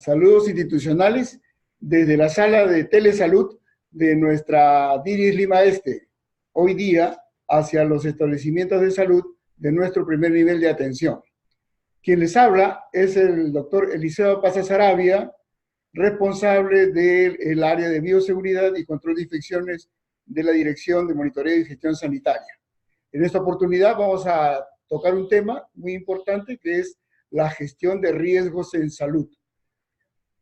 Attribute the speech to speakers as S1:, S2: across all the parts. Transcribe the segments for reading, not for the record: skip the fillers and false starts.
S1: Saludos institucionales desde la sala de telesalud de nuestra DIRIS Lima Este, hoy día hacia los establecimientos de salud de nuestro primer nivel de atención. Quien les habla es el doctor Eliseo Paz Sarabia, responsable del área de bioseguridad y control de infecciones de la Dirección de Monitoreo y Gestión Sanitaria. En esta oportunidad vamos a tocar un tema muy importante que es la gestión de riesgos en salud,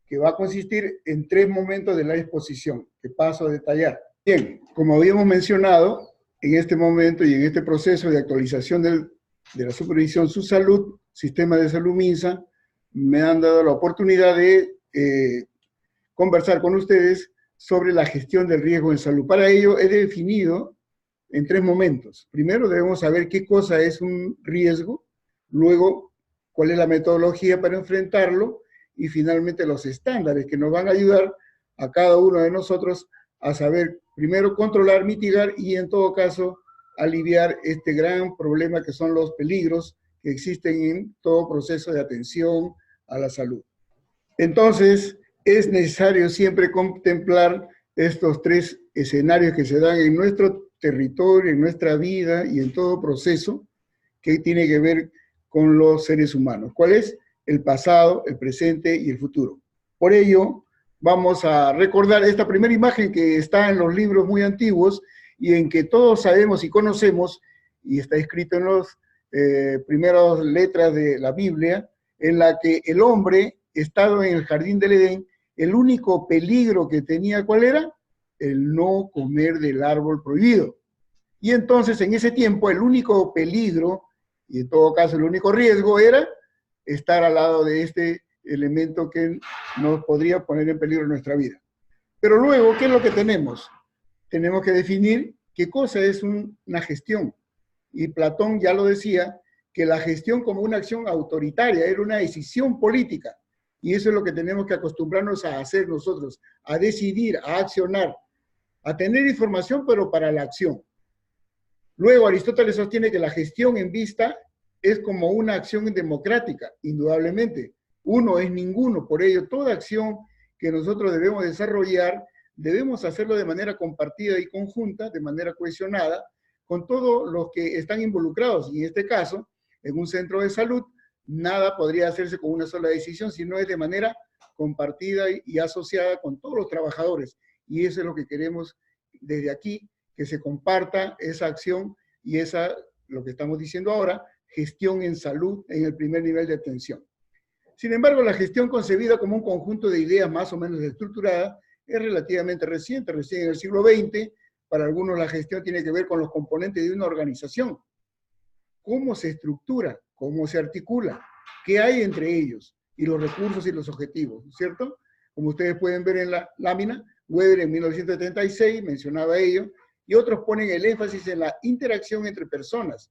S1: que va a consistir en 3 momentos de la exposición, que paso a detallar. Bien, como habíamos mencionado, en este momento y en este proceso de actualización de la supervisión Su Salud, Sistema de Salud MINSA, me han dado la oportunidad de conversar con ustedes sobre la gestión del riesgo en salud. Para ello he definido en 3 momentos. Primero debemos saber qué cosa es un riesgo, luego cuál es la metodología para enfrentarlo, y finalmente los estándares que nos van a ayudar a cada uno de nosotros a saber, primero, controlar, mitigar y en todo caso aliviar este gran problema que son los peligros que existen en todo proceso de atención a la salud. Entonces, es necesario siempre contemplar estos 3 escenarios que se dan en nuestro territorio, en nuestra vida y en todo proceso que tiene que ver con los seres humanos. ¿Cuál es? El pasado, el presente y el futuro. Por ello, vamos a recordar esta primera imagen que está en los libros muy antiguos y en que todos sabemos y conocemos, y está escrito en las primeras letras de la Biblia, en la que el hombre, estado en el jardín del Edén, el único peligro que tenía, ¿cuál era? El no comer del árbol prohibido. Y entonces, en ese tiempo, el único peligro, y en todo caso el único riesgo, era estar al lado de este elemento que nos podría poner en peligro nuestra vida. Pero luego, ¿qué es lo que tenemos? Tenemos que definir qué cosa es una gestión. Y Platón ya lo decía, que la gestión como una acción autoritaria era una decisión política. Y eso es lo que tenemos que acostumbrarnos a hacer nosotros, a decidir, a accionar, a tener información, pero para la acción. Luego, Aristóteles sostiene que la gestión en vista es como una acción democrática, indudablemente. Uno es ninguno, por ello, toda acción que nosotros debemos desarrollar, debemos hacerlo de manera compartida y conjunta, de manera cohesionada, con todos los que están involucrados. Y en este caso, en un centro de salud, nada podría hacerse con una sola decisión, sino es de manera compartida y asociada con todos los trabajadores. Y eso es lo que queremos desde aquí, que se comparta esa acción y esa, lo que estamos diciendo ahora, gestión en salud en el primer nivel de atención. Sin embargo, la gestión concebida como un conjunto de ideas más o menos estructurada es relativamente reciente, recién en el siglo XX. Para algunos la gestión tiene que ver con los componentes de una organización. ¿Cómo se estructura? ¿Cómo se articula? ¿Qué hay entre ellos? Y los recursos y los objetivos, ¿cierto? Como ustedes pueden ver en la lámina, Weber en 1976 mencionaba ello, y otros ponen el énfasis en la interacción entre personas.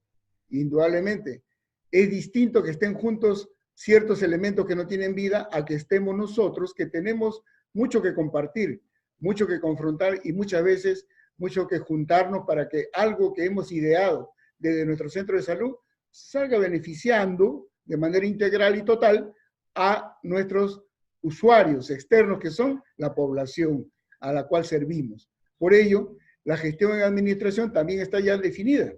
S1: Indudablemente, es distinto que estén juntos ciertos elementos que no tienen vida a que estemos nosotros, que tenemos mucho que compartir, mucho que confrontar y muchas veces mucho que juntarnos para que algo que hemos ideado desde nuestro centro de salud salga beneficiando de manera integral y total a nuestros usuarios externos, que son la población a la cual servimos. Por ello, la gestión en administración también está ya definida.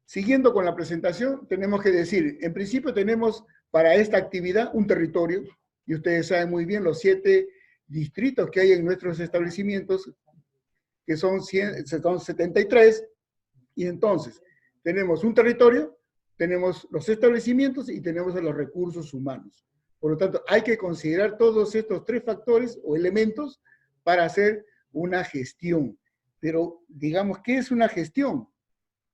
S1: Siguiendo con la presentación, tenemos que decir, en principio tenemos para esta actividad un territorio, y ustedes saben muy bien los 7 distritos que hay en nuestros establecimientos, que son 73, y entonces tenemos un territorio, tenemos los establecimientos y tenemos los recursos humanos. Por lo tanto, hay que considerar todos estos 3 factores o elementos para hacer una gestión. Pero digamos, ¿qué es una gestión?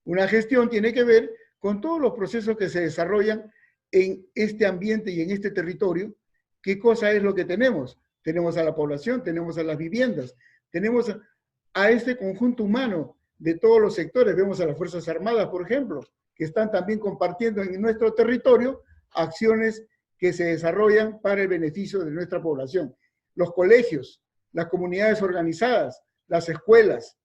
S1: Una gestión tiene que ver con todos los procesos que se desarrollan en este ambiente y en este territorio. ¿Qué cosa es lo que tenemos? Tenemos a la población, tenemos a las viviendas, tenemos a este conjunto humano de todos los sectores. Vemos a las Fuerzas Armadas, por ejemplo, que están también compartiendo en nuestro territorio acciones que se desarrollan para el beneficio de nuestra población. Los colegios, las comunidades organizadas, las escuelas,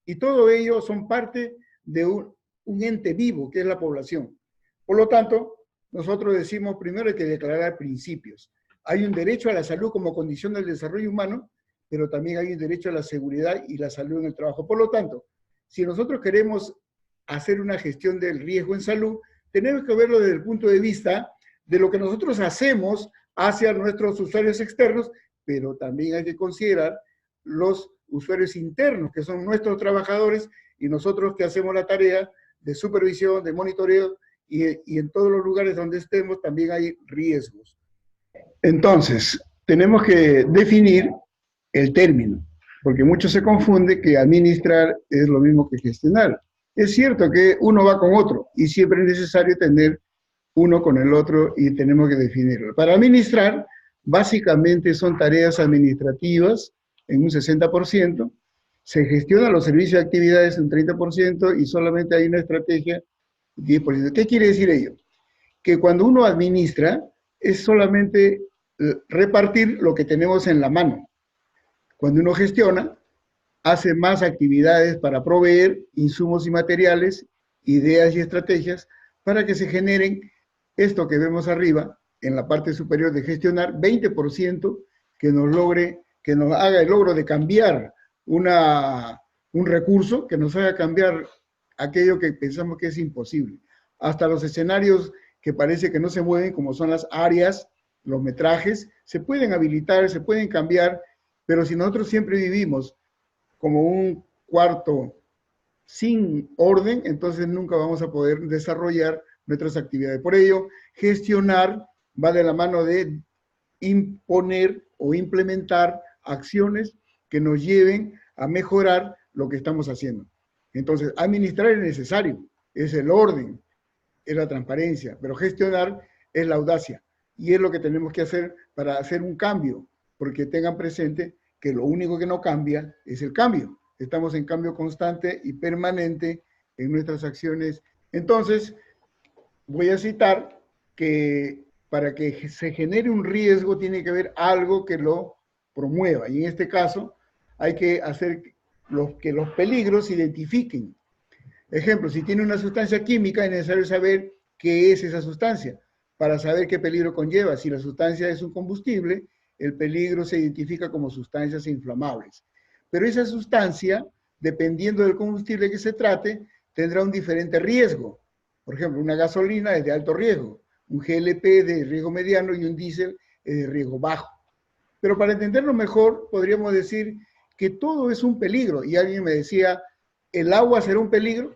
S1: y todo ello son parte de un ente vivo, que es la población. Por lo tanto, nosotros decimos, primero hay que declarar principios. Hay un derecho a la salud como condición del desarrollo humano, pero también hay un derecho a la seguridad y la salud en el trabajo. Por lo tanto, si nosotros queremos hacer una gestión del riesgo en salud, tenemos que verlo desde el punto de vista de lo que nosotros hacemos hacia nuestros usuarios externos, pero también hay que considerar los usuarios internos, que son nuestros trabajadores y nosotros que hacemos la tarea de supervisión, de monitoreo, y en todos los lugares donde estemos también hay riesgos. Entonces, tenemos que definir el término, porque mucho se confunde que administrar es lo mismo que gestionar. Es cierto que uno va con otro y siempre es necesario tener uno con el otro y tenemos que definirlo. Para administrar, básicamente son tareas administrativas en un 60%, se gestionan los servicios de actividades en un 30% y solamente hay una estrategia 10%. ¿Qué quiere decir ello? Que cuando uno administra es solamente repartir lo que tenemos en la mano. Cuando uno gestiona, hace más actividades para proveer insumos y materiales, ideas y estrategias para que se generen esto que vemos arriba, en la parte superior de gestionar, 20% que nos haga el logro de cambiar un recurso, que nos haga cambiar aquello que pensamos que es imposible. Hasta los escenarios que parece que no se mueven, como son las áreas, los metrajes, se pueden habilitar, se pueden cambiar, pero si nosotros siempre vivimos como un cuarto sin orden, entonces nunca vamos a poder desarrollar nuestras actividades. Por ello, gestionar va de la mano de imponer o implementar acciones que nos lleven a mejorar lo que estamos haciendo. Entonces, administrar es necesario, es el orden, es la transparencia, pero gestionar es la audacia. Y es lo que tenemos que hacer para hacer un cambio, porque tengan presente que lo único que no cambia es el cambio. Estamos en cambio constante y permanente en nuestras acciones. Entonces, voy a citar que para que se genere un riesgo tiene que haber algo que lo promueva. Y en este caso, hay que hacer que los peligros se identifiquen. Ejemplo, si tiene una sustancia química, es necesario saber qué es esa sustancia para saber qué peligro conlleva. Si la sustancia es un combustible, el peligro se identifica como sustancias inflamables. Pero esa sustancia, dependiendo del combustible que se trate, tendrá un diferente riesgo. Por ejemplo, una gasolina es de alto riesgo, un GLP de riesgo mediano y un diésel es de riesgo bajo. Pero para entenderlo mejor, podríamos decir que todo es un peligro. Y alguien me decía, ¿el agua será un peligro?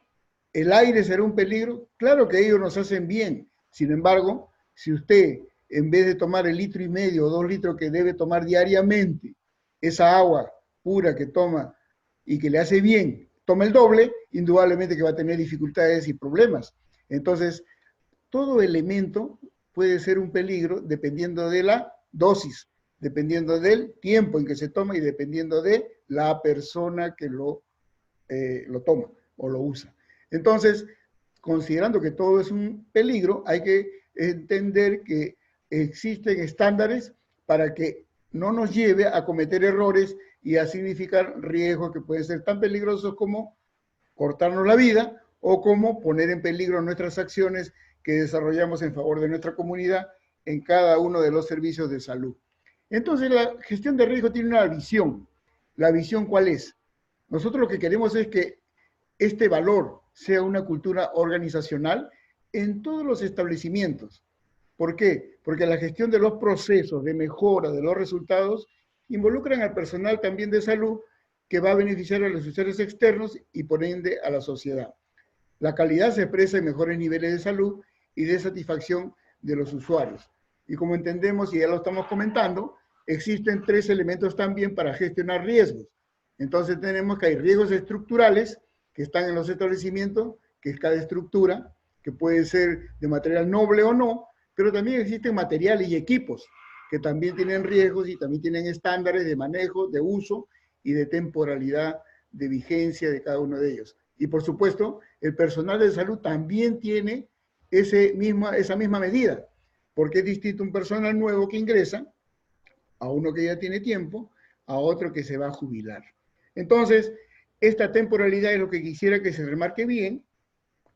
S1: ¿El aire será un peligro? Claro que ellos nos hacen bien. Sin embargo, si usted, en vez de tomar el 1,5 litros o 2 litros que debe tomar diariamente, esa agua pura que toma y que le hace bien, toma el doble, indudablemente que va a tener dificultades y problemas. Entonces, todo elemento puede ser un peligro dependiendo de la dosis, dependiendo del tiempo en que se toma y dependiendo de la persona que lo toma o lo usa. Entonces, considerando que todo es un peligro, hay que entender que existen estándares para que no nos lleve a cometer errores y a significar riesgos que pueden ser tan peligrosos como cortarnos la vida o como poner en peligro nuestras acciones que desarrollamos en favor de nuestra comunidad en cada uno de los servicios de salud. Entonces, la gestión de riesgo tiene una visión. ¿La visión cuál es? Nosotros lo que queremos es que este valor sea una cultura organizacional en todos los establecimientos. ¿Por qué? Porque la gestión de los procesos de mejora de los resultados involucran al personal también de salud que va a beneficiar a los usuarios externos y por ende a la sociedad. La calidad se expresa en mejores niveles de salud y de satisfacción de los usuarios. Y como entendemos, y ya lo estamos comentando, existen 3 elementos también para gestionar riesgos. Entonces tenemos que hay riesgos estructurales que están en los establecimientos, que es cada estructura, que puede ser de material noble o no, pero también existen materiales y equipos que también tienen riesgos y también tienen estándares de manejo, de uso y de temporalidad de vigencia de cada uno de ellos. Y por supuesto, el personal de salud también tiene esa misma medida, porque es distinto un personal nuevo que ingresa a uno que ya tiene tiempo, a otro que se va a jubilar. Entonces, esta temporalidad es lo que quisiera que se remarque bien,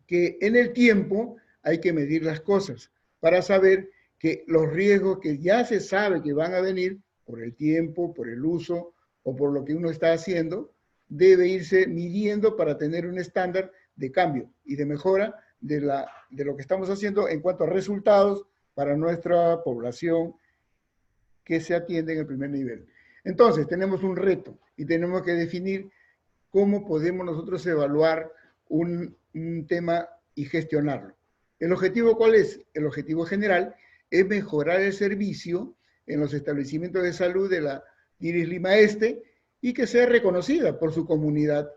S1: que en el tiempo hay que medir las cosas para saber que los riesgos que ya se sabe que van a venir por el tiempo, por el uso o por lo que uno está haciendo, debe irse midiendo para tener un estándar de cambio y de mejora de lo que estamos haciendo en cuanto a resultados para nuestra población que se atiende en el primer nivel. Entonces, tenemos un reto y tenemos que definir cómo podemos nosotros evaluar un tema y gestionarlo. ¿El objetivo cuál es? El objetivo general es mejorar el servicio en los establecimientos de salud de la DIRIS Lima Este y que sea reconocida por su comunidad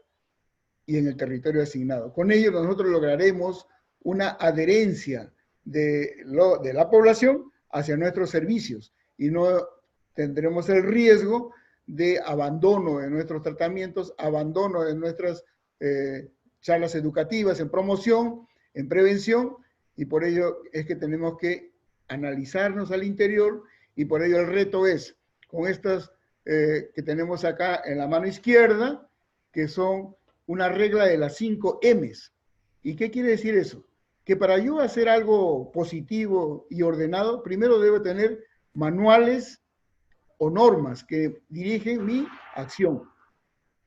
S1: y en el territorio asignado. Con ello nosotros lograremos una adherencia de la población hacia nuestros servicios y no tendremos el riesgo de abandono de nuestros tratamientos, abandono de nuestras charlas educativas en promoción, en prevención, y por ello es que tenemos que analizarnos al interior, y por ello el reto es, con estas que tenemos acá en la mano izquierda, que son una regla de las 5 M's. ¿Y qué quiere decir eso? Que para yo hacer algo positivo y ordenado, primero debo tener manuales o normas que dirigen mi acción.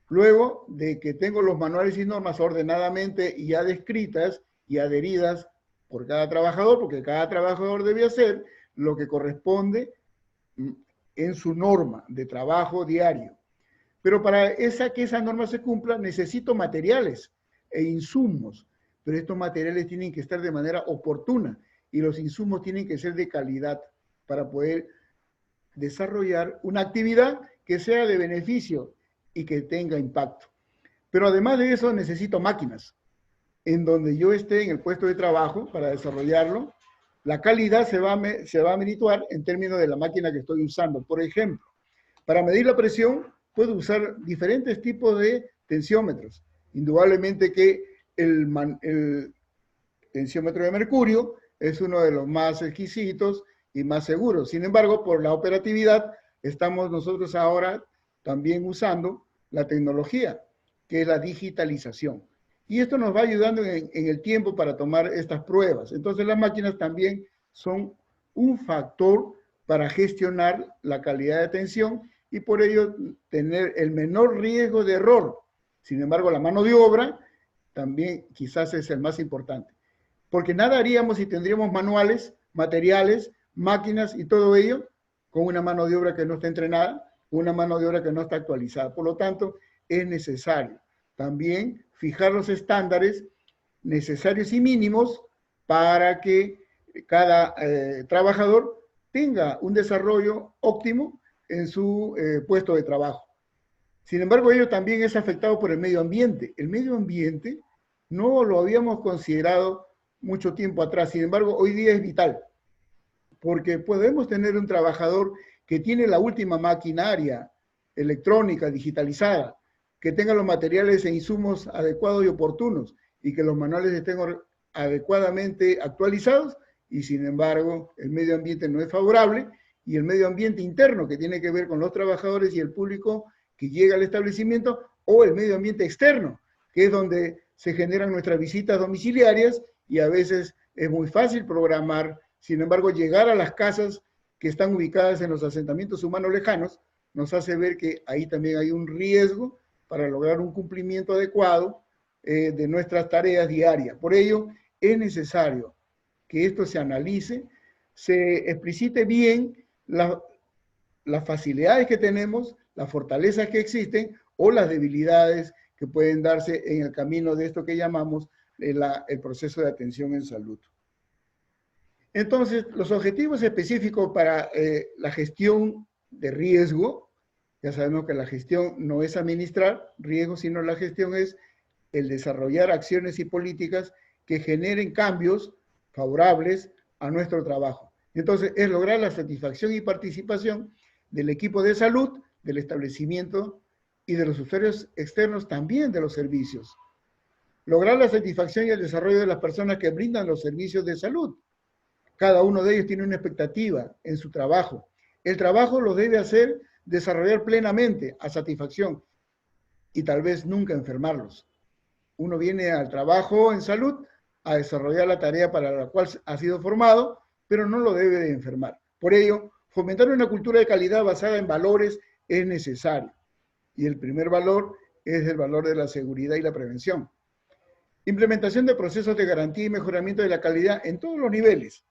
S1: Luego de que tengo los manuales y normas ordenadamente y ya descritas y adheridas por cada trabajador, porque cada trabajador debe hacer lo que corresponde en su norma de trabajo diario. Pero para que esa norma se cumpla, necesito materiales e insumos, pero estos materiales tienen que estar de manera oportuna y los insumos tienen que ser de calidad para poder desarrollar una actividad que sea de beneficio y que tenga impacto. Pero además de eso necesito máquinas en donde yo esté en el puesto de trabajo para desarrollarlo. La calidad se va a merituar en términos de la máquina que estoy usando. Por ejemplo, para medir la presión puedo usar diferentes tipos de tensiómetros. Indudablemente que el tensiómetro de mercurio es uno de los más exquisitos y más seguros. Sin embargo, por la operatividad, estamos nosotros ahora también usando la tecnología, que es la digitalización. Y esto nos va ayudando en el tiempo para tomar estas pruebas. Entonces las máquinas también son un factor para gestionar la calidad de atención y por ello tener el menor riesgo de error. Sin embargo, la mano de obra también quizás es el más importante. Porque nada haríamos si tendríamos manuales, materiales, máquinas y todo ello con una mano de obra que no está entrenada, una mano de obra que no está actualizada. Por lo tanto, es necesario también fijar los estándares necesarios y mínimos para que cada trabajador tenga un desarrollo óptimo en su puesto de trabajo. Sin embargo, ello también es afectado por el medio ambiente. El medio ambiente no lo habíamos considerado mucho tiempo atrás, sin embargo, hoy día es vital, porque podemos tener un trabajador que tiene la última maquinaria electrónica, digitalizada, que tenga los materiales e insumos adecuados y oportunos, y que los manuales estén adecuadamente actualizados, y sin embargo, el medio ambiente no es favorable, y el medio ambiente interno, que tiene que ver con los trabajadores y el público que llega al establecimiento, o el medio ambiente externo, que es donde se generan nuestras visitas domiciliarias, y a veces es muy fácil programar. Sin embargo, llegar a las casas que están ubicadas en los asentamientos humanos lejanos nos hace ver que ahí también hay un riesgo para lograr un cumplimiento adecuado de nuestras tareas diarias. Por ello, es necesario que esto se analice, se explicite bien las facilidades que tenemos, las fortalezas que existen o las debilidades que pueden darse en el camino de esto que llamamos el proceso de atención en salud. Entonces, los objetivos específicos para la gestión de riesgo, ya sabemos que la gestión no es administrar riesgo, sino la gestión es el desarrollar acciones y políticas que generen cambios favorables a nuestro trabajo. Entonces, es lograr la satisfacción y participación del equipo de salud, del establecimiento y de los usuarios externos también de los servicios. Lograr la satisfacción y el desarrollo de las personas que brindan los servicios de salud. Cada uno de ellos tiene una expectativa en su trabajo. El trabajo lo debe hacer desarrollar plenamente a satisfacción y tal vez nunca enfermarlos. Uno viene al trabajo en salud a desarrollar la tarea para la cual ha sido formado pero no lo debe de enfermar. Por ello, fomentar una cultura de calidad basada en valores es necesario. Y el primer valor es el valor de la seguridad y la prevención. Implementación de procesos de garantía y mejoramiento de la calidad en todos los niveles,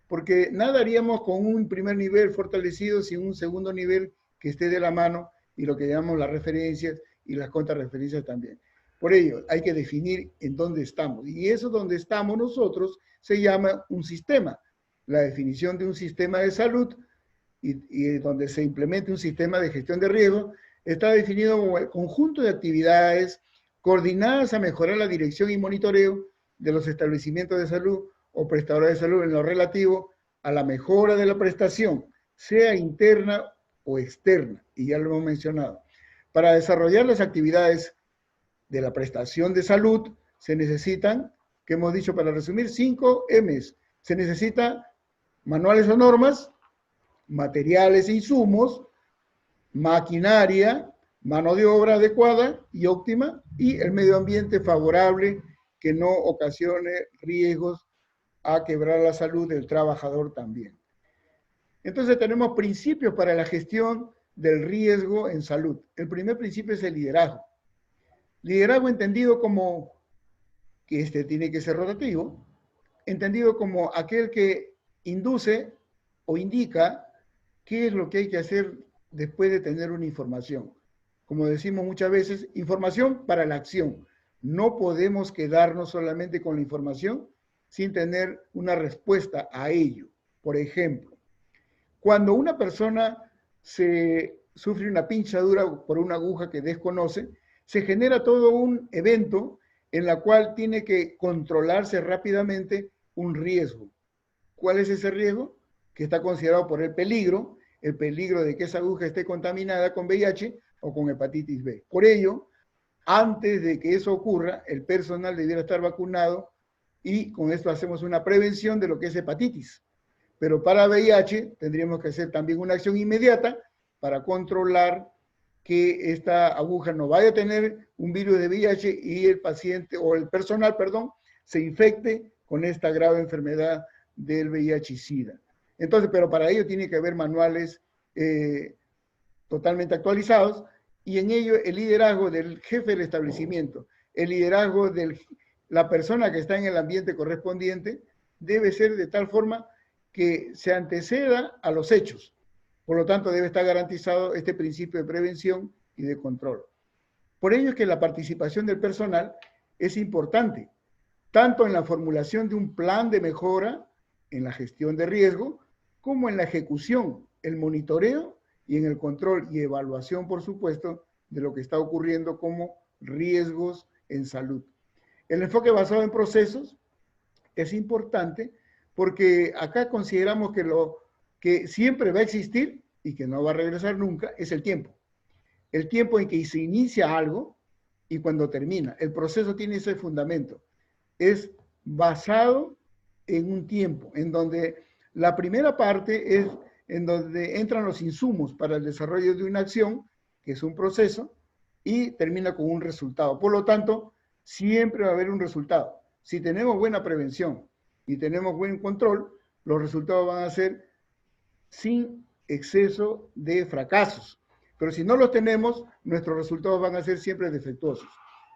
S1: porque nada haríamos con un primer nivel fortalecido sin un segundo nivel que esté de la mano y lo que llamamos las referencias y las contrarreferencias también. Por ello, hay que definir en dónde estamos. Y eso donde estamos nosotros se llama un sistema. La definición de un sistema de salud y donde se implemente un sistema de gestión de riesgo está definido como el conjunto de actividades coordinadas a mejorar la dirección y monitoreo de los establecimientos de salud o prestadores de salud en lo relativo a la mejora de la prestación, sea interna o externa, y ya lo hemos mencionado. Para desarrollar las actividades de la prestación de salud se necesitan, que hemos dicho para resumir, 5 M's. Se necesita manuales o normas, materiales e insumos, maquinaria, mano de obra adecuada y óptima, y el medio ambiente favorable que no ocasione riesgos a quebrar la salud del trabajador también. Entonces tenemos principios para la gestión del riesgo en salud. El primer principio es el liderazgo. Liderazgo entendido como que este tiene que ser rotativo, entendido como aquel que induce o indica qué es lo que hay que hacer después de tener una información. Como decimos muchas veces, información para la acción. No podemos quedarnos solamente con la información sin tener una respuesta a ello. Por ejemplo, cuando una persona sufre una pinchadura por una aguja que desconoce, se genera todo un evento en la cual tiene que controlarse rápidamente un riesgo. ¿Cuál es ese riesgo? Que está considerado por el peligro de que esa aguja esté contaminada con VIH o con hepatitis B. Por ello, antes de que eso ocurra, el personal debiera estar vacunado y con esto hacemos una prevención de lo que es hepatitis. Pero para VIH tendríamos que hacer también una acción inmediata para controlar que esta aguja no vaya a tener un virus de VIH y el paciente o el personal, perdón, se infecte con esta grave enfermedad del VIH y SIDA. Entonces, pero para ello tiene que haber manuales totalmente actualizados y en ello el liderazgo del jefe del establecimiento, el liderazgo de la persona que está en el ambiente correspondiente debe ser de tal forma que se anteceda a los hechos. Por lo tanto, debe estar garantizado este principio de prevención y de control. Por ello es que la participación del personal es importante, tanto en la formulación de un plan de mejora, en la gestión de riesgo, como en la ejecución, el monitoreo y en el control y evaluación, por supuesto, de lo que está ocurriendo como riesgos en salud. El enfoque basado en procesos es importante porque acá consideramos que lo que siempre va a existir y que no va a regresar nunca es el tiempo. El tiempo en que se inicia algo y cuando termina. El proceso tiene ese fundamento. Es basado en un tiempo, en donde la primera parte es en donde entran los insumos para el desarrollo de una acción, que es un proceso, y termina con un resultado. Por lo tanto, siempre va a haber un resultado. Si tenemos buena prevención y tenemos buen control, los resultados van a ser sin exceso de fracasos. Pero si no los tenemos, nuestros resultados van a ser siempre defectuosos.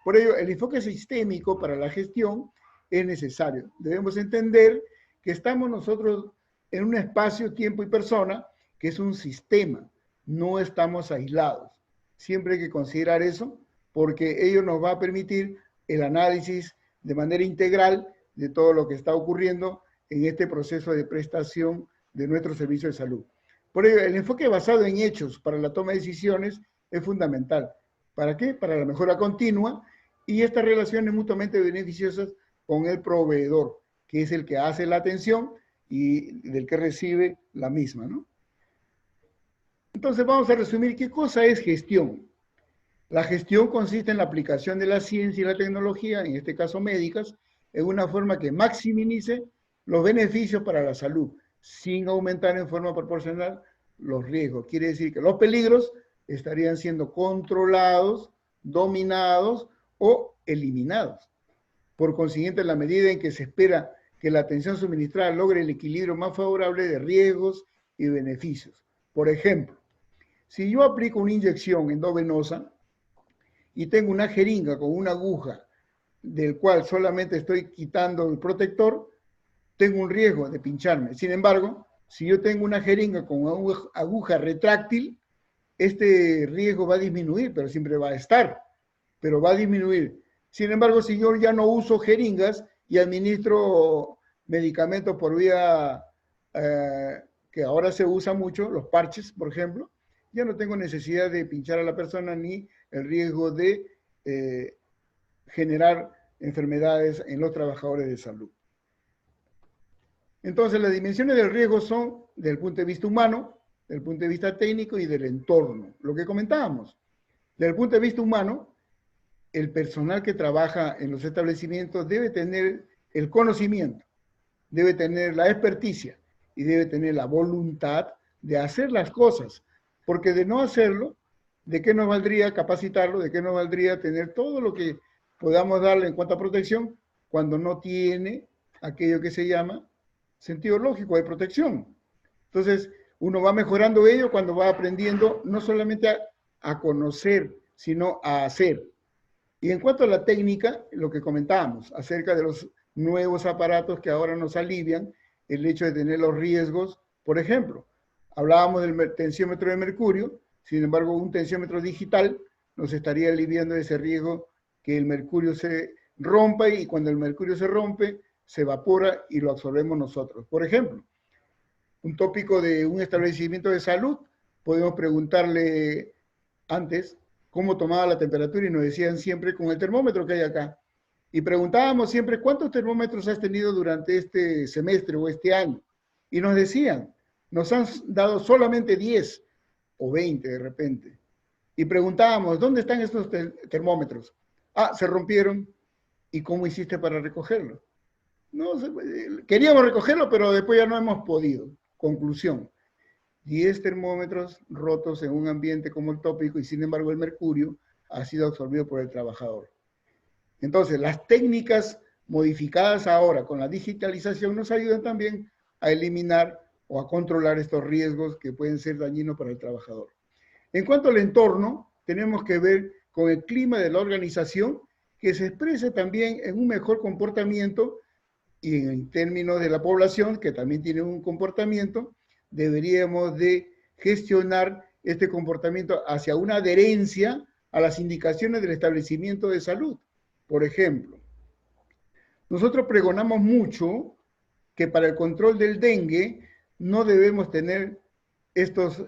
S1: Por ello, el enfoque sistémico para la gestión es necesario. Debemos entender que estamos nosotros en un espacio, tiempo y persona que es un sistema. No estamos aislados. Siempre hay que considerar eso porque ello nos va a permitir el análisis de manera integral de todo lo que está ocurriendo en este proceso de prestación de nuestro servicio de salud. Por ello, el enfoque basado en hechos para la toma de decisiones es fundamental. ¿Para qué? Para la mejora continua y estas relaciones mutuamente beneficiosas con el proveedor, que es el que hace la atención y del que recibe la misma, ¿no? Entonces vamos a resumir qué cosa es gestión. La gestión consiste en la aplicación de la ciencia y la tecnología, en este caso médicas, en una forma que maximice los beneficios para la salud, sin aumentar en forma proporcional los riesgos. Quiere decir que los peligros estarían siendo controlados, dominados o eliminados. Por consiguiente, en la medida en que se espera que la atención suministrada logre el equilibrio más favorable de riesgos y beneficios. Por ejemplo, si yo aplico una inyección endovenosa y tengo una jeringa con una aguja del cual solamente estoy quitando el protector, tengo un riesgo de pincharme. Sin embargo, si yo tengo una jeringa con una aguja retráctil, este riesgo va a disminuir, pero siempre va a estar, pero va a disminuir. Sin embargo, si yo ya no uso jeringas y administro medicamentos por vía que ahora se usa mucho, los parches, por ejemplo, ya no tengo necesidad de pinchar a la persona ni el riesgo de generar enfermedades en los trabajadores de salud. Entonces, las dimensiones del riesgo son desde el punto de vista humano, desde el punto de vista técnico y del entorno, lo que comentábamos. Desde el punto de vista humano, el personal que trabaja en los establecimientos debe tener el conocimiento, debe tener la experticia y debe tener la voluntad de hacer las cosas, porque de no hacerlo, ¿de qué nos valdría capacitarlo? ¿De qué nos valdría tener todo lo que podamos darle en cuanto a protección cuando no tiene aquello que se llama sentido lógico de protección? Entonces, uno va mejorando ello cuando va aprendiendo no solamente a conocer, sino a hacer. Y en cuanto a la técnica, lo que comentábamos acerca de los nuevos aparatos que ahora nos alivian el hecho de tener los riesgos, por ejemplo, hablábamos del tensiómetro de mercurio, sin embargo, un tensiómetro digital nos estaría aliviando ese riesgo que el mercurio se rompa y cuando el mercurio se rompe, se evapora y lo absorbemos nosotros. Por ejemplo, un tópico de un establecimiento de salud, podemos preguntarle antes cómo tomaba la temperatura y nos decían siempre con el termómetro que hay acá. Y preguntábamos siempre, ¿cuántos termómetros has tenido durante este semestre o este año? Y nos decían, nos han dado solamente 10 o 20 de repente. Y preguntábamos, ¿dónde están estos termómetros? Ah, se rompieron. ¿Y cómo hiciste para recogerlos? No, queríamos recogerlo, pero después ya no hemos podido. Conclusión, 10 termómetros rotos en un ambiente como el tópico y sin embargo el mercurio ha sido absorbido por el trabajador. Entonces, las técnicas modificadas ahora con la digitalización nos ayudan también a eliminar o a controlar estos riesgos que pueden ser dañinos para el trabajador. En cuanto al entorno, tenemos que ver con el clima de la organización que se exprese también en un mejor comportamiento y en términos de la población, que también tiene un comportamiento, deberíamos de gestionar este comportamiento hacia una adherencia a las indicaciones del establecimiento de salud. Por ejemplo, nosotros pregonamos mucho que para el control del dengue no debemos tener estos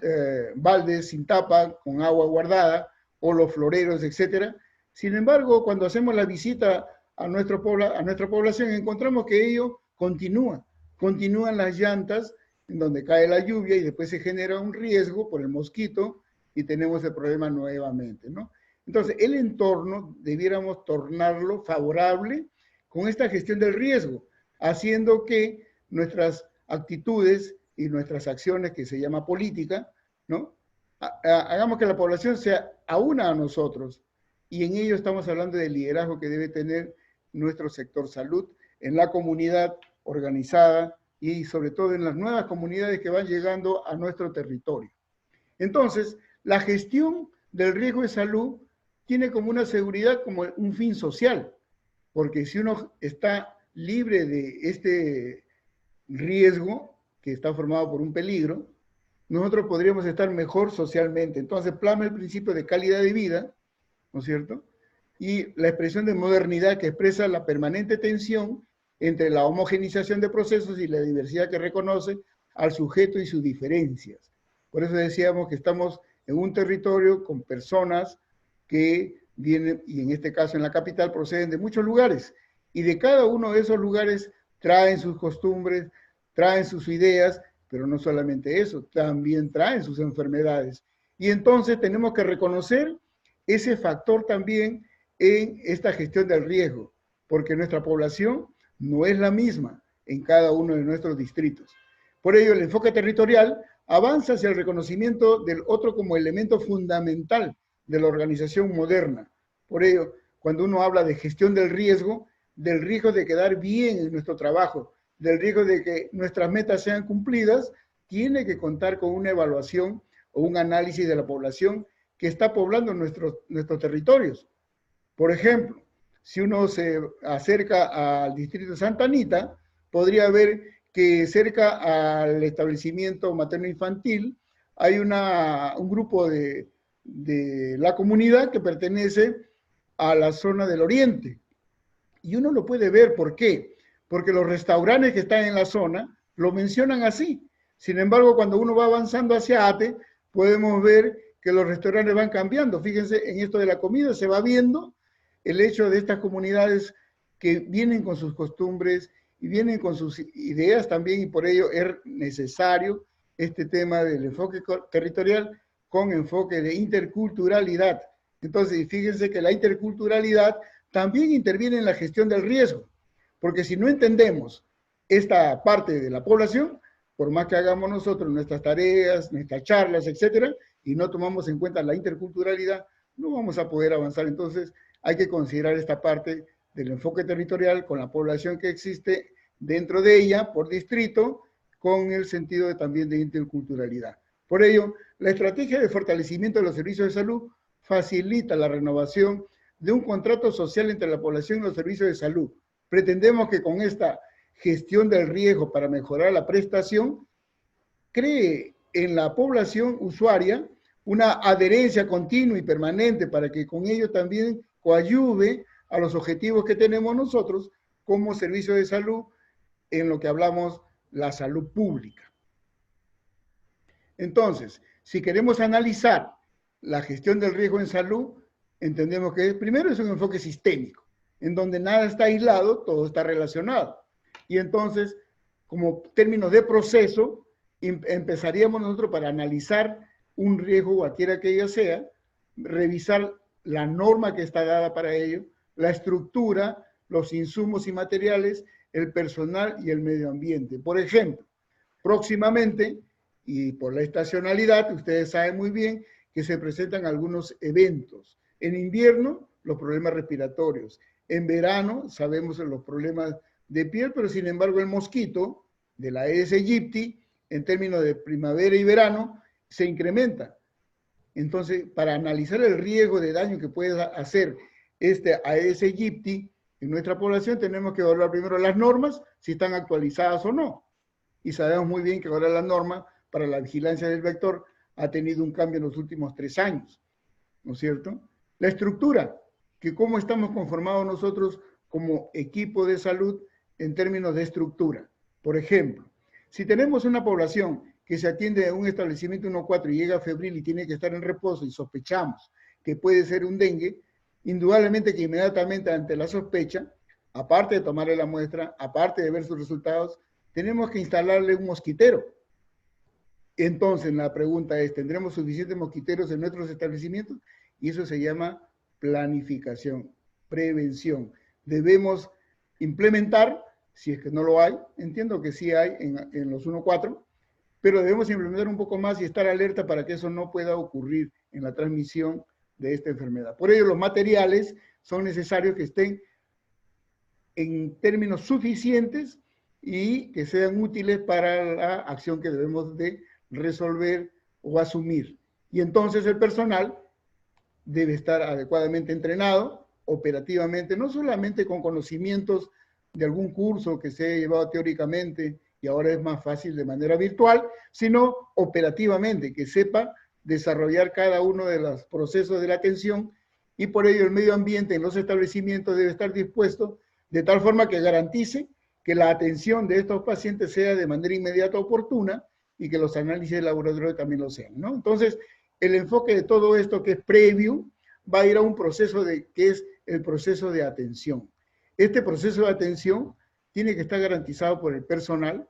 S1: baldes sin tapa, con agua guardada, o los floreros, etc. Sin embargo, cuando hacemos la visita a nuestra población, encontramos que ello continúan las llantas en donde cae la lluvia y después se genera un riesgo por el mosquito y tenemos el problema nuevamente, ¿no? Entonces, el entorno debiéramos tornarlo favorable con esta gestión del riesgo, haciendo que nuestras actitudes y nuestras acciones, que se llama política, ¿no? Hagamos que la población sea aúna a nosotros. Y en ello estamos hablando del liderazgo que debe tener nuestro sector salud en la comunidad organizada y sobre todo en las nuevas comunidades que van llegando a nuestro territorio. Entonces, la gestión del riesgo de salud tiene como una seguridad, como un fin social, porque si uno está libre de este riesgo, que está formado por un peligro, nosotros podríamos estar mejor socialmente. Entonces, plasma el principio de calidad de vida, ¿no es cierto? Y la expresión de modernidad que expresa la permanente tensión entre la homogenización de procesos y la diversidad que reconoce al sujeto y sus diferencias. Por eso decíamos que estamos en un territorio con personas que vienen, y en este caso en la capital, proceden de muchos lugares, y de cada uno de esos lugares traen sus costumbres, traen sus ideas, pero no solamente eso, también traen sus enfermedades. Y entonces tenemos que reconocer ese factor también en esta gestión del riesgo, porque nuestra población no es la misma en cada uno de nuestros distritos. Por ello, el enfoque territorial avanza hacia el reconocimiento del otro como elemento fundamental de la organización moderna. Por ello, cuando uno habla de gestión del riesgo de quedar bien en nuestro trabajo, del riesgo de que nuestras metas sean cumplidas, tiene que contar con una evaluación o un análisis de la población que está poblando nuestros territorios. Por ejemplo, si uno se acerca al distrito de Santa Anita, podría ver que cerca al establecimiento materno-infantil hay un grupo de la comunidad que pertenece a la zona del oriente. Y uno lo puede ver, ¿por qué? Porque los restaurantes que están en la zona lo mencionan así. Sin embargo, cuando uno va avanzando hacia Ate, podemos ver que los restaurantes van cambiando. Fíjense, en esto de la comida se va viendo el hecho de estas comunidades que vienen con sus costumbres y vienen con sus ideas también, y por ello es necesario este tema del enfoque territorial con enfoque de interculturalidad. Entonces, fíjense que la interculturalidad también interviene en la gestión del riesgo, porque si no entendemos esta parte de la población, por más que hagamos nosotros nuestras tareas, nuestras charlas, etcétera, y no tomamos en cuenta la interculturalidad, no vamos a poder avanzar. Entonces, hay que considerar esta parte del enfoque territorial con la población que existe dentro de ella, por distrito, con el sentido también de interculturalidad. Por ello, la estrategia de fortalecimiento de los servicios de salud facilita la renovación de un contrato social entre la población y los servicios de salud. Pretendemos que con esta gestión del riesgo para mejorar la prestación, cree en la población usuaria una adherencia continua y permanente para que con ello también coadyuve a los objetivos que tenemos nosotros como servicio de salud en lo que hablamos la salud pública. Entonces, si queremos analizar la gestión del riesgo en salud, entendemos que primero es un enfoque sistémico, en donde nada está aislado, todo está relacionado. Y entonces, como términos de proceso, empezaríamos nosotros para analizar un riesgo, cualquiera que ella sea, revisar la norma que está dada para ello, la estructura, los insumos y materiales, el personal y el medio ambiente. Por ejemplo, próximamente, y por la estacionalidad, ustedes saben muy bien que se presentan algunos eventos. En invierno, los problemas respiratorios. En verano, sabemos los problemas de piel, pero sin embargo el mosquito de la Aedes aegypti, en términos de primavera y verano, se incrementa. Entonces, para analizar el riesgo de daño que puede hacer este Aedes aegypti en nuestra población, tenemos que evaluar primero las normas, si están actualizadas o no. Y sabemos muy bien que ahora la norma para la vigilancia del vector ha tenido un cambio en los últimos 3 años, ¿no es cierto? La estructura, que cómo estamos conformados nosotros como equipo de salud en términos de estructura. Por ejemplo, si tenemos una población que se atiende a un establecimiento 1-4 y llega febril y tiene que estar en reposo y sospechamos que puede ser un dengue, indudablemente que inmediatamente ante la sospecha, aparte de tomarle la muestra, aparte de ver sus resultados, tenemos que instalarle un mosquitero. Entonces, la pregunta es, ¿tendremos suficientes mosquiteros en nuestros establecimientos? Y eso se llama planificación, prevención. Debemos implementar, si es que no lo hay, entiendo que sí hay en los 1-4, pero debemos implementar un poco más y estar alerta para que eso no pueda ocurrir en la transmisión de esta enfermedad. Por ello, los materiales son necesarios que estén en términos suficientes y que sean útiles para la acción que debemos de resolver o asumir. Y entonces el personal debe estar adecuadamente entrenado, operativamente, no solamente con conocimientos de algún curso que se ha llevado teóricamente y ahora es más fácil de manera virtual, sino operativamente, que sepa desarrollar cada uno de los procesos de la atención, y por ello el medio ambiente en los establecimientos debe estar dispuesto de tal forma que garantice que la atención de estos pacientes sea de manera inmediata, oportuna, y que los análisis de laboratorio también lo sean, ¿no? Entonces, el enfoque de todo esto que es previo va a ir a un proceso que es el proceso de atención. Este proceso de atención tiene que estar garantizado por el personal,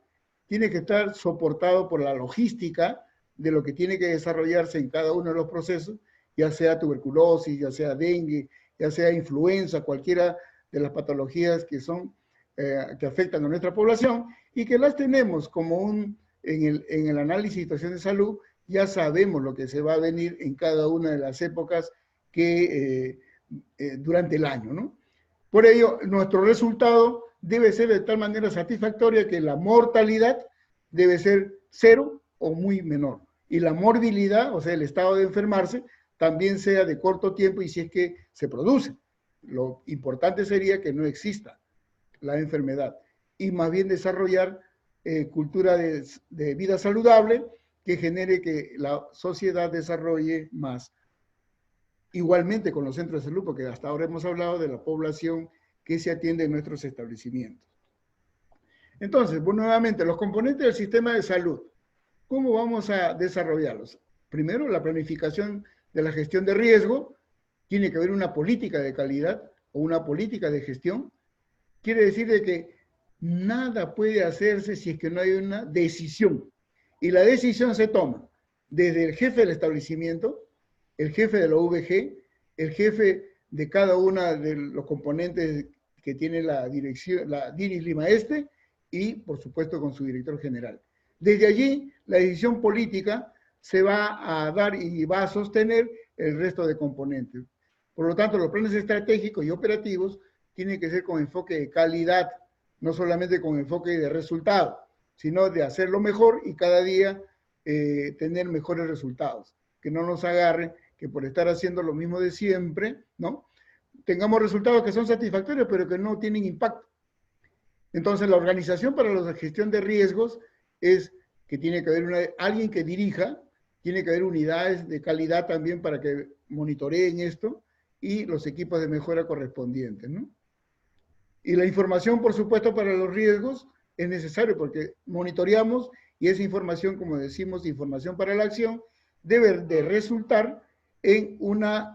S1: tiene que estar soportado por la logística de lo que tiene que desarrollarse en cada uno de los procesos, ya sea tuberculosis, ya sea dengue, ya sea influenza, cualquiera de las patologías que son que afectan a nuestra población y que las tenemos como en el análisis de situación de salud, ya sabemos lo que se va a venir en cada una de las épocas que durante el año, ¿no? Por ello, nuestro resultado debe ser de tal manera satisfactoria que la mortalidad debe ser cero o muy menor. Y la morbilidad, o sea, el estado de enfermarse, también sea de corto tiempo y si es que se produce. Lo importante sería que no exista la enfermedad y más bien desarrollar cultura de vida saludable que genere que la sociedad desarrolle más. Igualmente con los centros de salud, porque hasta ahora hemos hablado de la población que se atiende en nuestros establecimientos. Entonces, pues, nuevamente, los componentes del sistema de salud, ¿cómo vamos a desarrollarlos? Primero, la planificación de la gestión de riesgo. Tiene que haber una política de calidad o una política de gestión. Quiere decir de que nada puede hacerse si es que no hay una decisión. Y la decisión se toma desde el jefe del establecimiento, el jefe de la UVG, el jefe de cada uno de los componentes que tiene la dirección, la DIRIS Lima Este, y por supuesto con su director general. Desde allí, la decisión política se va a dar y va a sostener el resto de componentes. Por lo tanto, los planes estratégicos y operativos tienen que ser con enfoque de calidad, no solamente con enfoque de resultado, sino de hacerlo mejor y cada día tener mejores resultados. Que no nos agarre que por estar haciendo lo mismo de siempre, ¿no? Tengamos resultados que son satisfactorios, pero que no tienen impacto. Entonces, la organización para la gestión de riesgos es que tiene que haber alguien que dirija, tiene que haber unidades de calidad también para que monitoreen esto y los equipos de mejora correspondientes, ¿no? Y la información, por supuesto, para los riesgos es necesario porque monitoreamos y esa información, como decimos, información para la acción, debe de resultar en una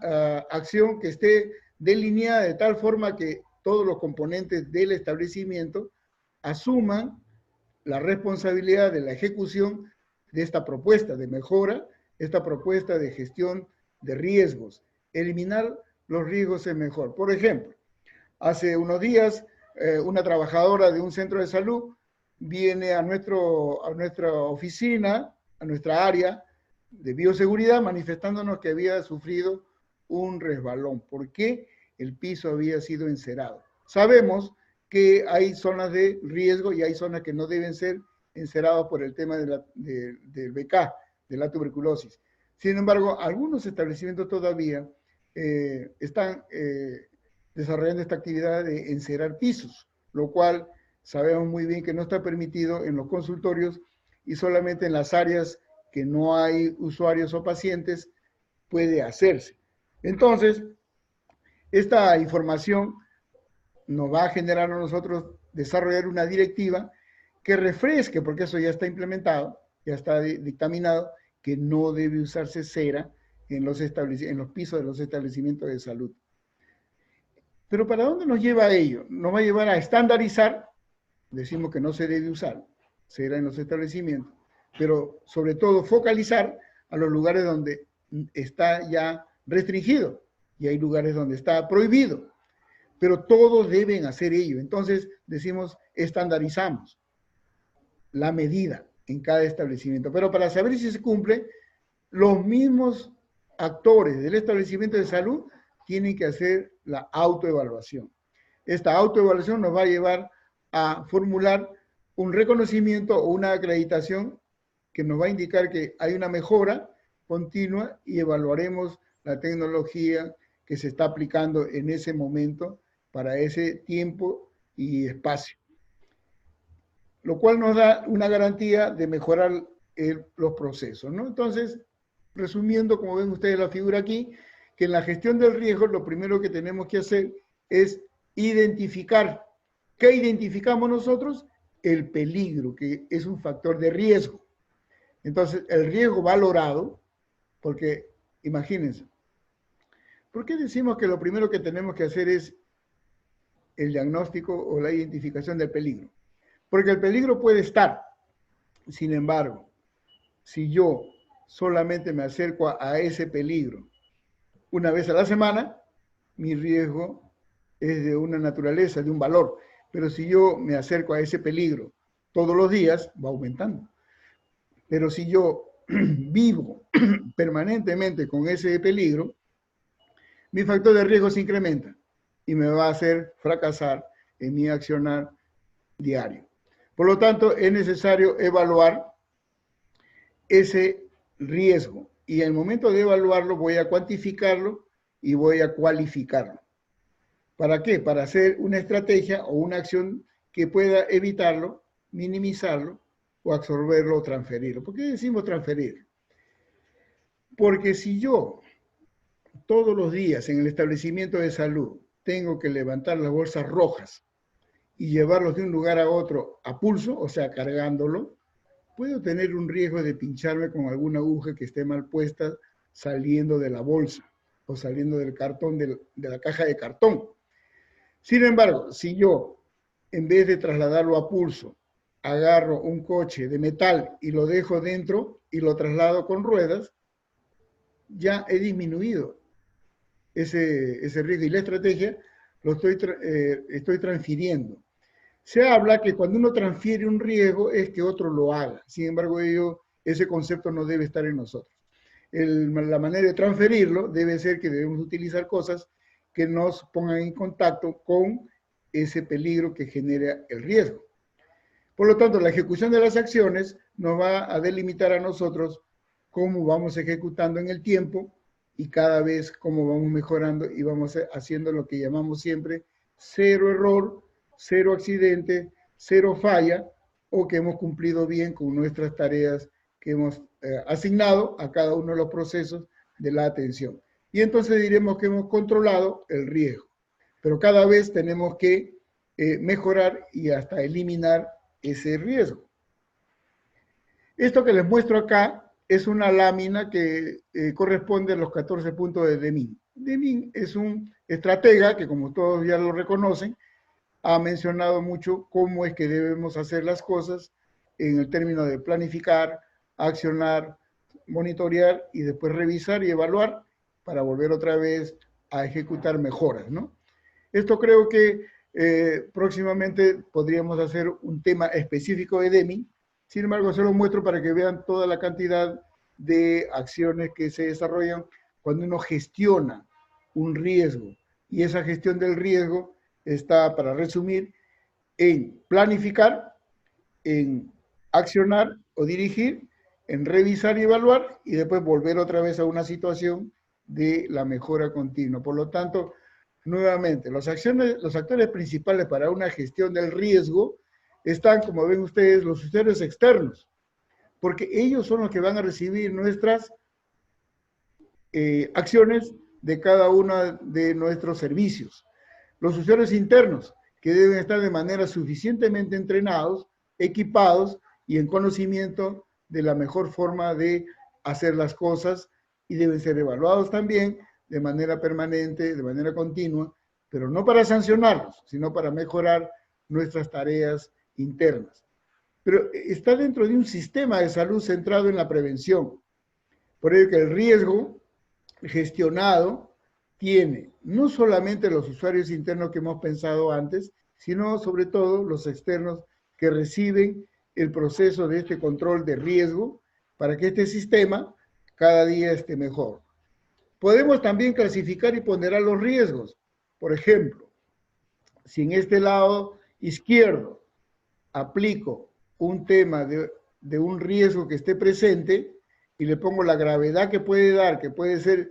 S1: acción que esté delineada de tal forma que todos los componentes del establecimiento asuman la responsabilidad de la ejecución de esta propuesta de mejora, esta propuesta de gestión de riesgos. Eliminar los riesgos es mejor. Por ejemplo, hace unos días una trabajadora de un centro de salud viene a nuestra oficina, a nuestra área de bioseguridad, manifestándonos que había sufrido un resbalón. ¿Por qué? El piso había sido encerado. Sabemos que hay zonas de riesgo y hay zonas que no deben ser enceradas por el tema del VK, de la tuberculosis. Sin embargo, algunos establecimientos todavía están desarrollando esta actividad de encerar pisos, lo cual sabemos muy bien que no está permitido en los consultorios y solamente en las áreas que no hay usuarios o pacientes puede hacerse. Entonces, esta información nos va a generar a nosotros desarrollar una directiva que refresque, porque eso ya está implementado, ya está dictaminado, que no debe usarse cera en los pisos de los establecimientos de salud. Pero ¿para dónde nos lleva a ello? Nos va a llevar a estandarizar, decimos que no se debe usar cera en los establecimientos, pero sobre todo focalizar a los lugares donde está ya restringido y hay lugares donde está prohibido. Pero todos deben hacer ello. Entonces decimos, estandarizamos la medida en cada establecimiento. Pero para saber si se cumple, los mismos actores del establecimiento de salud tienen que hacer la autoevaluación. Esta autoevaluación nos va a llevar a formular un reconocimiento o una acreditación que nos va a indicar que hay una mejora continua y evaluaremos la tecnología que se está aplicando en ese momento para ese tiempo y espacio. Lo cual nos da una garantía de mejorar los procesos, ¿no? Entonces, resumiendo, como ven ustedes la figura aquí, que en la gestión del riesgo lo primero que tenemos que hacer es identificar. ¿Qué identificamos nosotros? El peligro, que es un factor de riesgo. Entonces, el riesgo valorado, porque imagínense, ¿por qué decimos que lo primero que tenemos que hacer es el diagnóstico o la identificación del peligro? Porque el peligro puede estar. Sin embargo, si yo solamente me acerco a ese peligro una vez a la semana, mi riesgo es de una naturaleza, de un valor. Pero si yo me acerco a ese peligro todos los días, va aumentando. Pero si yo vivo permanentemente con ese peligro, mi factor de riesgo se incrementa y me va a hacer fracasar en mi accionar diario. Por lo tanto, es necesario evaluar ese riesgo. Y en el momento de evaluarlo voy a cuantificarlo y voy a cualificarlo. ¿Para qué? Para hacer una estrategia o una acción que pueda evitarlo, minimizarlo o absorberlo o transferirlo. ¿Por qué decimos transferir? Porque si yo todos los días en el establecimiento de salud tengo que levantar las bolsas rojas y llevarlos de un lugar a otro a pulso, o sea, cargándolo, puedo tener un riesgo de pincharme con alguna aguja que esté mal puesta saliendo de la bolsa o saliendo del cartón, de la caja de cartón. Sin embargo, si yo, en vez de trasladarlo a pulso, agarro un coche de metal y lo dejo dentro y lo traslado con ruedas, ya he disminuido ese riesgo y la estrategia lo estoy transfiriendo. Se habla que cuando uno transfiere un riesgo es que otro lo haga. Sin embargo, ese concepto no debe estar en nosotros. La manera de transferirlo debe ser que debemos utilizar cosas que nos pongan en contacto con ese peligro que genera el riesgo. Por lo tanto, la ejecución de las acciones nos va a delimitar a nosotros cómo vamos ejecutando en el tiempo y cada vez cómo vamos mejorando y vamos haciendo lo que llamamos siempre cero error, cero accidente, cero falla, o que hemos cumplido bien con nuestras tareas que hemos asignado a cada uno de los procesos de la atención. Y entonces diremos que hemos controlado el riesgo. Pero cada vez tenemos que mejorar y hasta eliminar ese riesgo. Esto que les muestro acá es una lámina que corresponde a los 14 puntos de Deming. Deming es un estratega que, como todos ya lo reconocen, ha mencionado mucho cómo es que debemos hacer las cosas en el término de planificar, accionar, monitorear y después revisar y evaluar para volver otra vez a ejecutar mejoras, ¿no? Esto creo que próximamente podríamos hacer un tema específico de Deming. Sin embargo, se lo muestro para que vean toda la cantidad de acciones que se desarrollan cuando uno gestiona un riesgo. Y esa gestión del riesgo está, para resumir, en planificar, en accionar o dirigir, en revisar y evaluar, y después volver otra vez a una situación de la mejora continua. Por lo tanto, nuevamente, los actores principales para una gestión del riesgo están, como ven ustedes, los usuarios externos, porque ellos son los que van a recibir nuestras acciones de cada uno de nuestros servicios. Los usuarios internos, que deben estar de manera suficientemente entrenados, equipados y en conocimiento de la mejor forma de hacer las cosas, y deben ser evaluados también de manera permanente, de manera continua, pero no para sancionarlos, sino para mejorar nuestras tareas internas. Pero está dentro de un sistema de salud centrado en la prevención. Por ello que el riesgo gestionado tiene no solamente los usuarios internos que hemos pensado antes, sino sobre todo los externos que reciben el proceso de este control de riesgo para que este sistema cada día esté mejor. Podemos también clasificar y ponderar los riesgos. Por ejemplo, si en este lado izquierdo aplico un tema de un riesgo que esté presente y le pongo la gravedad que puede dar, que puede ser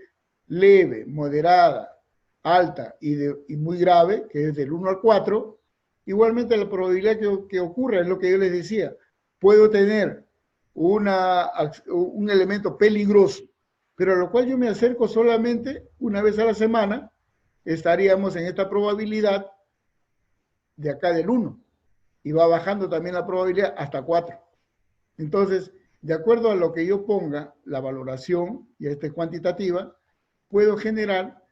S1: leve, moderada, alta y muy grave, que es del 1 al 4, igualmente la probabilidad que ocurra es lo que yo les decía. Puedo tener un elemento peligroso, pero a lo cual yo me acerco solamente una vez a la semana, estaríamos en esta probabilidad de acá del 1, y va bajando también la probabilidad hasta 4. Entonces, de acuerdo a lo que yo ponga, la valoración, y esta es cuantitativa, puedo generar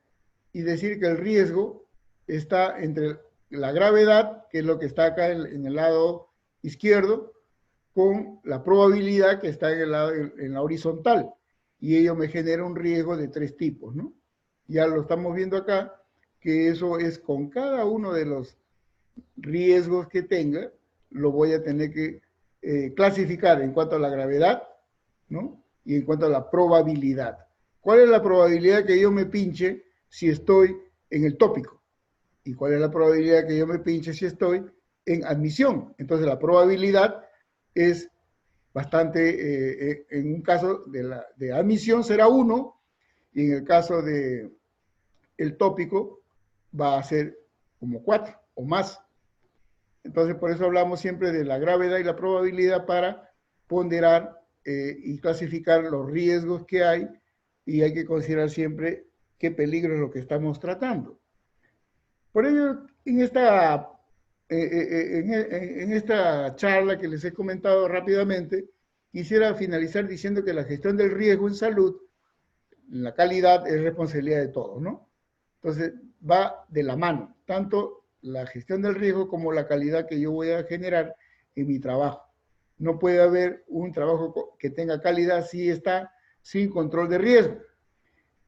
S1: y decir que el riesgo está entre la gravedad, que es lo que está acá en el lado izquierdo, con la probabilidad que está en la horizontal. Y ello me genera un riesgo de 3 tipos, ¿no? Ya lo estamos viendo acá, que eso es con cada uno de los riesgos que tenga, lo voy a tener que clasificar en cuanto a la gravedad, ¿no? Y en cuanto a la probabilidad. ¿Cuál es la probabilidad que yo me pinche si estoy en el tópico? ¿Y cuál es la probabilidad que yo me pinche si estoy en admisión. Entonces la probabilidad es bastante, en un caso de admisión será 1, y en el caso de el tópico va a ser como 4 o más. Entonces por eso hablamos siempre de la gravedad y la probabilidad para ponderar y clasificar los riesgos que hay, y hay que considerar siempre qué peligro es lo que estamos tratando. Por ello, en esta charla que les he comentado rápidamente, quisiera finalizar diciendo que la gestión del riesgo en salud, la calidad, es responsabilidad de todos, ¿no? Entonces, va de la mano, tanto la gestión del riesgo como la calidad que yo voy a generar en mi trabajo. No puede haber un trabajo que tenga calidad si está sin control de riesgo.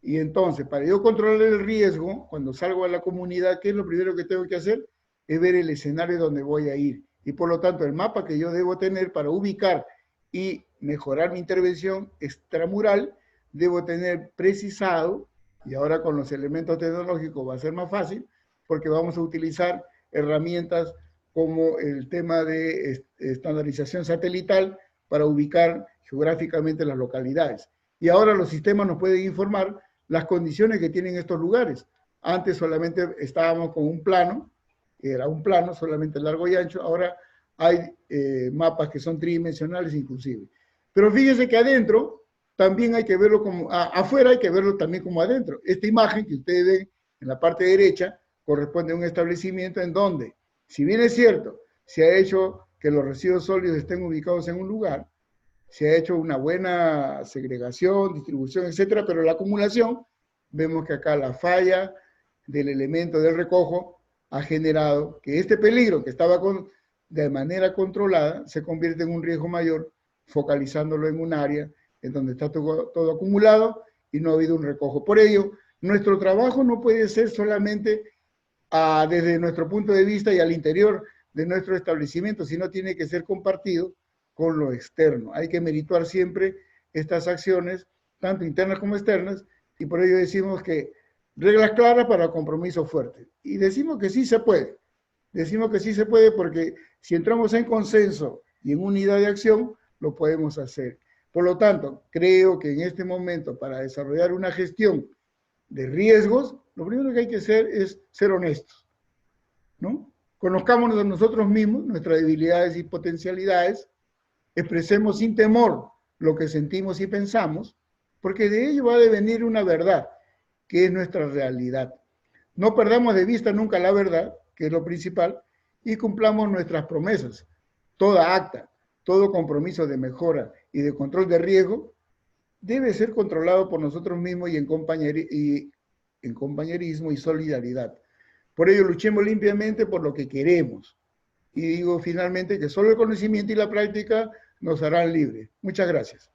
S1: Y entonces, para yo controlar el riesgo, cuando salgo a la comunidad, ¿qué es lo primero que tengo que hacer? Es ver el escenario donde voy a ir. Y por lo tanto, el mapa que yo debo tener para ubicar y mejorar mi intervención extramural, debo tener precisado, y ahora con los elementos tecnológicos va a ser más fácil, porque vamos a utilizar herramientas como el tema de estandarización satelital para ubicar geográficamente las localidades. Y ahora los sistemas nos pueden informar las condiciones que tienen estos lugares. Antes solamente estábamos con un plano, era un plano solamente largo y ancho, ahora hay mapas que son tridimensionales inclusive. Pero fíjense que adentro también hay que verlo como, afuera hay que verlo también como adentro. Esta imagen que ustedes ven en la parte derecha corresponde a un establecimiento en donde, si bien es cierto, se ha hecho que los residuos sólidos estén ubicados en un lugar, se ha hecho una buena segregación, distribución, etcétera, pero la acumulación, vemos que acá la falla del elemento del recojo ha generado que este peligro que estaba de manera controlada se convierte en un riesgo mayor, focalizándolo en un área en donde está todo acumulado y no ha habido un recojo. Por ello, nuestro trabajo no puede ser solamente desde nuestro punto de vista y al interior de nuestro establecimiento, sino tiene que ser compartido con lo externo. Hay que merituar siempre estas acciones, tanto internas como externas, y por ello decimos que reglas claras para compromiso fuerte. Y decimos que sí se puede. Decimos que sí se puede porque si entramos en consenso y en unidad de acción, lo podemos hacer. Por lo tanto, creo que en este momento, para desarrollar una gestión de riesgos, lo primero que hay que hacer es ser honestos, ¿no? Conozcámonos a nosotros mismos, nuestras debilidades y potencialidades, expresemos sin temor lo que sentimos y pensamos, porque de ello va a devenir una verdad, que es nuestra realidad. No perdamos de vista nunca la verdad, que es lo principal, y cumplamos nuestras promesas. Toda acta, todo compromiso de mejora y de control de riesgo debe ser controlado por nosotros mismos y en compañerismo y solidaridad. Por ello, luchemos limpiamente por lo que queremos. Y digo finalmente que solo el conocimiento y la práctica nos harán libres. Muchas gracias.